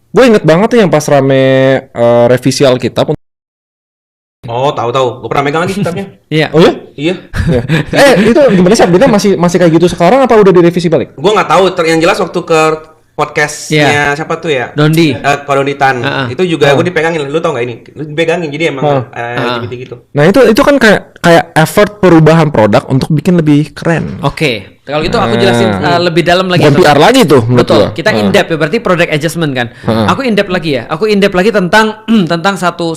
Gue inget banget tuh yang pas rame revisi Alkitab. Oh, tahu. Gue pernah megang lagi kitabnya. Iya. Oh ya? Iya. Itu gimana sih update-nya, masih kayak gitu sekarang apa udah direvisi balik? Gue nggak tahu. Yang jelas waktu ke podcastnya siapa tuh ya? Dondi. Kodonitan. Itu juga gue dipegangin. Lu tau nggak ini? Lu dipegangin. Jadi emang LGBT gitu. Nah itu kan kayak effort perubahan produk untuk bikin lebih keren. Oke. Kalau gitu aku jelasin lebih dalam lagi. Bukan PR lagi tuh menurut Betul. gua. Kita in depth ya, berarti product adjustment kan. Aku in depth lagi ya. Aku in depth lagi tentang tentang satu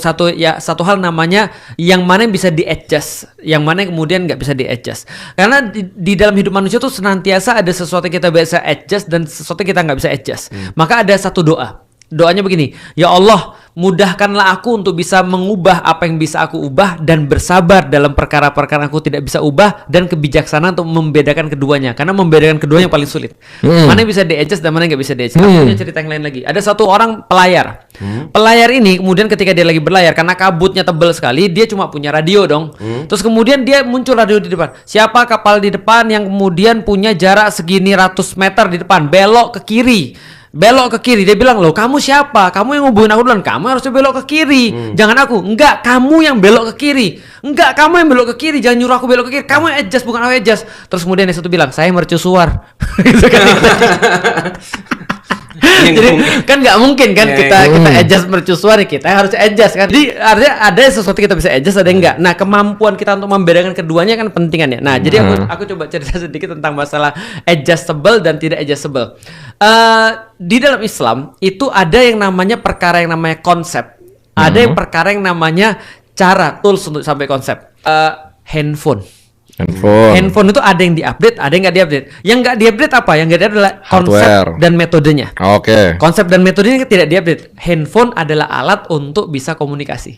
hal namanya yang mana yang bisa di adjust, yang mana yang kemudian nggak bisa di adjust. Karena di dalam hidup manusia tuh senantiasa ada sesuatu yang kita bisa adjust dan sesuatu yang kita nggak bisa adjust. Maka ada satu doa. Doanya begini, ya Allah, mudahkanlah aku untuk bisa mengubah apa yang bisa aku ubah dan bersabar dalam perkara-perkara aku tidak bisa ubah, dan kebijaksanaan untuk membedakan keduanya, karena membedakan keduanya yang paling sulit. Mana yang bisa di-adjust dan mana yang nggak bisa di-adjust. Aku punya cerita yang lain lagi. Ada satu orang pelayar. Pelayar ini kemudian ketika dia lagi berlayar, karena kabutnya tebal sekali, dia cuma punya radio dong. Terus kemudian dia muncul radio di depan. Siapa kapal di depan yang kemudian punya jarak segini ratus meter di depan, belok ke kiri. Belok ke kiri. Dia bilang, loh kamu siapa? Kamu yang ngubungin aku duluan. Kamu harusnya belok ke kiri. Jangan aku. Enggak, kamu yang belok ke kiri. Enggak, kamu yang belok ke kiri. Jangan nyuruh aku belok ke kiri. Kamu yang adjust, bukan aku adjust. Terus kemudian yang satu bilang, saya mercusuar. Gitu kan. Jadi kan nggak mungkin kan kita adjust mercusuar, kita harus adjust kan. Jadi artinya ada sesuatu kita bisa adjust, ada yang enggak. Nah, kemampuan kita untuk membedakan keduanya kan pentingannya. Nah, jadi aku coba cerita sedikit tentang masalah adjustable dan tidak adjustable. Di dalam Islam itu ada yang namanya perkara yang namanya konsep. Ada yang perkara yang namanya cara, tools untuk sampai konsep. Handphone itu ada yang diupdate, ada yang nggak diupdate. Yang nggak diupdate apa? Yang nggak diupdate adalah konsep dan metodenya. Konsep dan metodenya tidak diupdate. Handphone adalah alat untuk bisa komunikasi.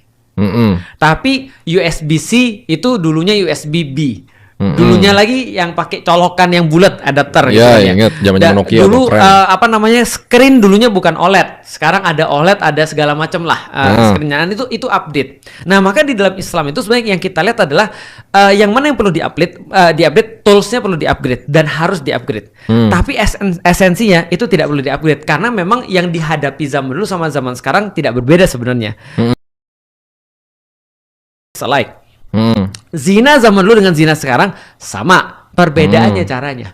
Tapi USB-C itu dulunya USB-B. Dulunya lagi yang pakai colokan yang bulat, adapter gitu ya. Ingat zaman Nokia dulu screen dulunya bukan OLED. Sekarang ada OLED, ada segala macam lah screen-nya. Dan itu update. Nah, maka di dalam Islam itu sebenarnya yang kita lihat adalah yang mana yang perlu diupdate, toolsnya perlu diupgrade dan harus diupgrade. Tapi esensinya itu tidak perlu diupgrade karena memang yang dihadapi zaman dulu sama zaman sekarang tidak berbeda sebenarnya. Zina zaman dulu dengan zina sekarang sama, perbedaannya caranya.